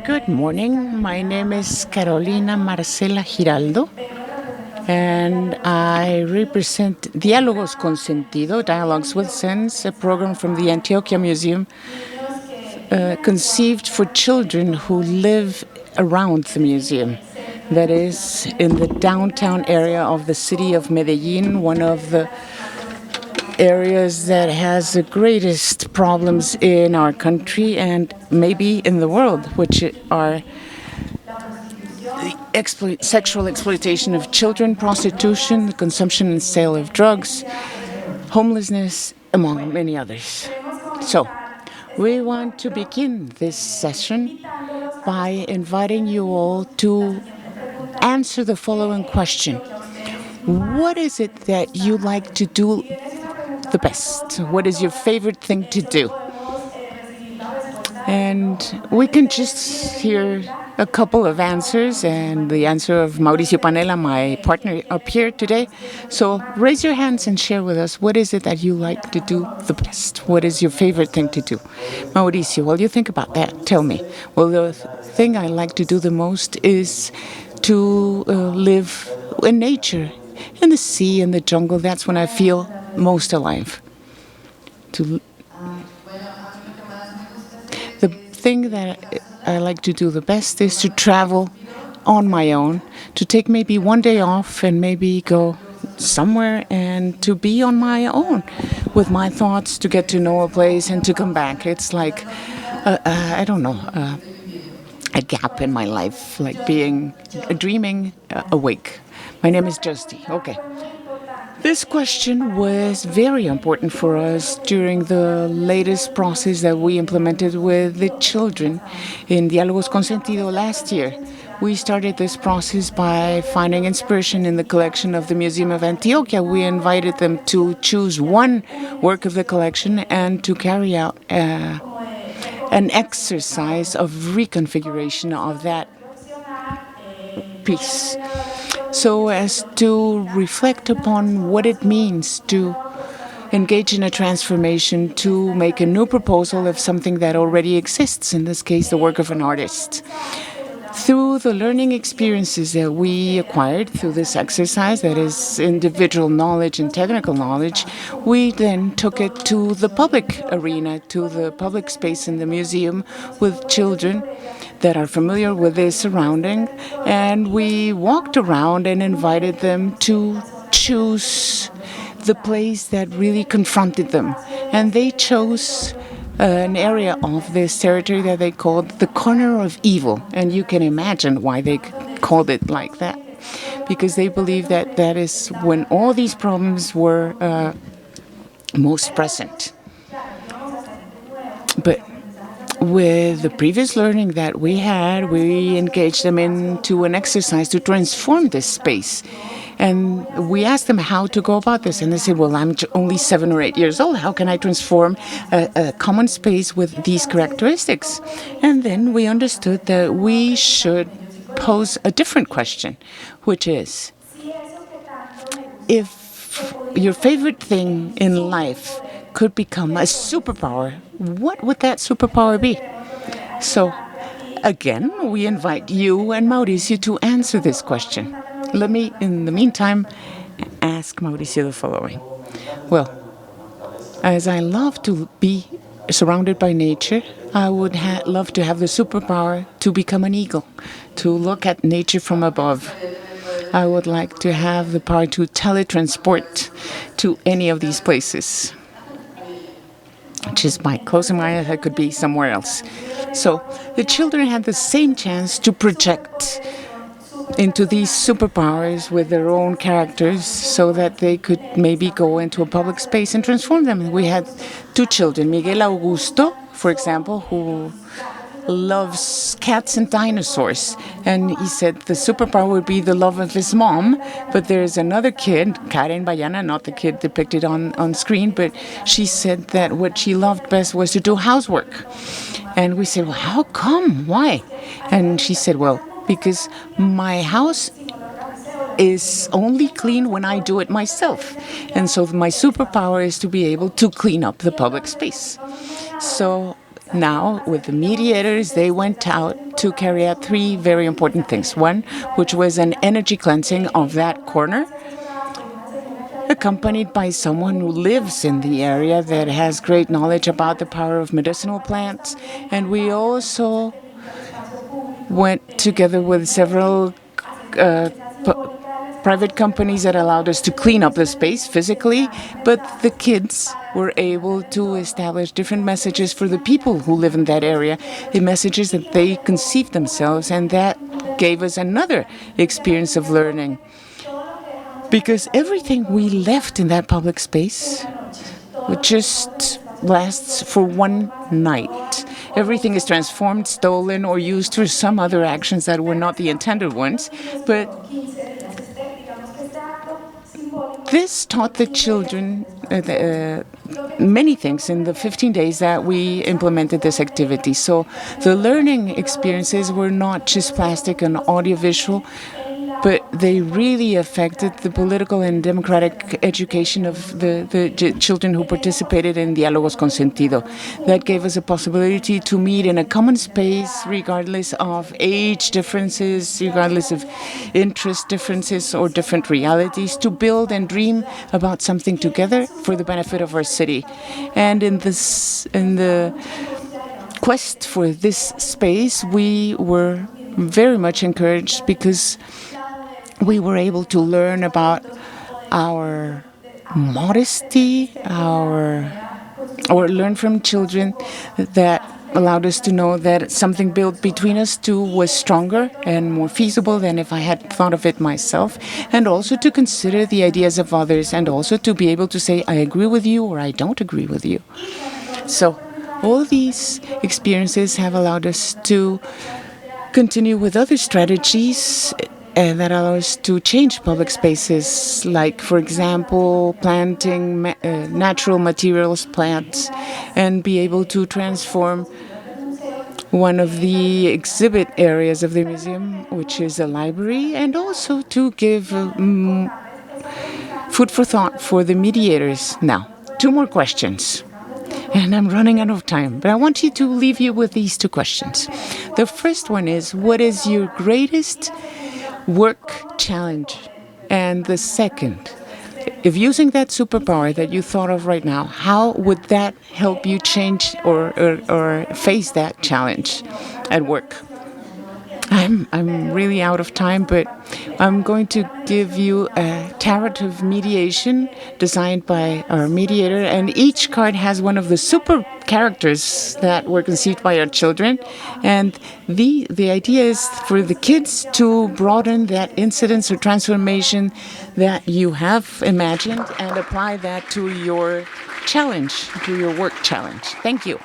Good morning. My name is Carolina Marcela Giraldo, and I represent Diálogos con Sentido, Dialogues with Sense, a program from the Antioquia Museum conceived for children who live around the museum. That is, in the downtown area of the city of Medellin, one of the areas that has the greatest problems in our country and maybe in the world, which are the sexual exploitation of children, prostitution, the consumption and sale of drugs, homelessness, among many others. So, we want to begin this session by inviting you all to answer the following question. What is it that you like to do the best? What is your favorite thing to do? And we can just hear a couple of answers, and the answer of Mauricio Panela, my partner up here today. So raise your hands and share with us, what is it that you like to do the best? What is your favorite thing to do? Mauricio, while you think about that, tell me. Well, the thing I like to do the most is to live in nature, in the sea, in the jungle. That's when I feel most alive. The thing that I like to do the best is to travel on my own, to take maybe one day off and maybe go somewhere and to be on my own with my thoughts, to get to know a place and to come back. It's like, I don't know, a gap in my life, like being dreaming awake. My name is Justy. Okay. This question was very important for us during the latest process that we implemented with the children in Diálogos con Sentido last year. We started this process by finding inspiration in the collection of the Museum of Antioquia. We invited them to choose one work of the collection and to carry out an exercise of reconfiguration of that piece, so as to reflect upon what it means to engage in a transformation, to make a new proposal of something that already exists, in this case, the work of an artist. Through the learning experiences that we acquired through this exercise, that is individual knowledge and technical knowledge, we then took it to the public arena, to the public space in the museum with children that are familiar with their surrounding, and we walked around and invited them to choose the place that really confronted them. And they chose an area of this territory that they called the corner of evil. And you can imagine why they called it like that, because they believe that that is when all these problems were most present. But with the previous learning that we had, we engaged them into an exercise to transform this space. And we asked them how to go about this. And they said, well, I'm only 7 or 8 years old. How can I transform a common space with these characteristics? And then we understood that we should pose a different question, which is, if your favorite thing in life could become a superpower, what would that superpower be? So, again, we invite you and Mauricio to answer this question. Let me, in the meantime, ask Mauricio the following. Well, as I love to be surrounded by nature, I would love to have the superpower to become an eagle, to look at nature from above. I would like to have the power to teletransport to any of these places. Just by closing my eyes, I could be somewhere else. So the children had the same chance to project into these superpowers with their own characters so that they could maybe go into a public space and transform them. We had 2 children, Miguel Augusto, for example, who loves cats and dinosaurs. And he said the superpower would be the love of his mom. But there's another kid, Karen Bayana, not the kid depicted on screen, but she said that what she loved best was to do housework. And we said, well, how come? Why? And she said, well, because my house is only clean when I do it myself. And so my superpower is to be able to clean up the public space. So Now, with the mediators, they went out to carry out three very important things. One, which was an energy cleansing of that corner, accompanied by someone who lives in the area that has great knowledge about the power of medicinal plants. And we also went together with several private companies that allowed us to clean up the space physically, but the kids were able to establish different messages for the people who live in that area, the messages that they conceived themselves, and that gave us another experience of learning. Because everything we left in that public space just lasts for one night. Everything is transformed, stolen, or used for some other actions that were not the intended ones. But this taught the children many things in the 15 days that we implemented this activity. So the learning experiences were not just plastic and audiovisual, but they really affected the political and democratic education of the children who participated in Diálogos con Sentido. That gave us a possibility to meet in a common space, regardless of age differences, regardless of interest differences or different realities, to build and dream about something together for the benefit of our city. And in the quest for this space, we were very much encouraged because we were able to learn about our modesty, or learn from children that allowed us to know that something built between us two was stronger and more feasible than if I had thought of it myself, and also to consider the ideas of others, and also to be able to say, I agree with you or I don't agree with you. So all these experiences have allowed us to continue with other strategies that allow us to change public spaces, like, for example, planting natural materials plants, and be able to transform one of the exhibit areas of the museum, which is a library, and also to give food for thought for the mediators. Now, two more questions. And I'm running out of time, but I want you to leave you with these two questions. The first one is, what is your greatest work challenge? And the second, if using that superpower that you thought of right now, how would that help you change or face that challenge at work? I'm really out of time, but I'm going to give you a tarot of mediation designed by our mediator, and each card has one of the super characters that were conceived by our children. And the idea is for the kids to broaden that incidence or transformation that you have imagined and apply that to your challenge, to your work challenge. Thank you.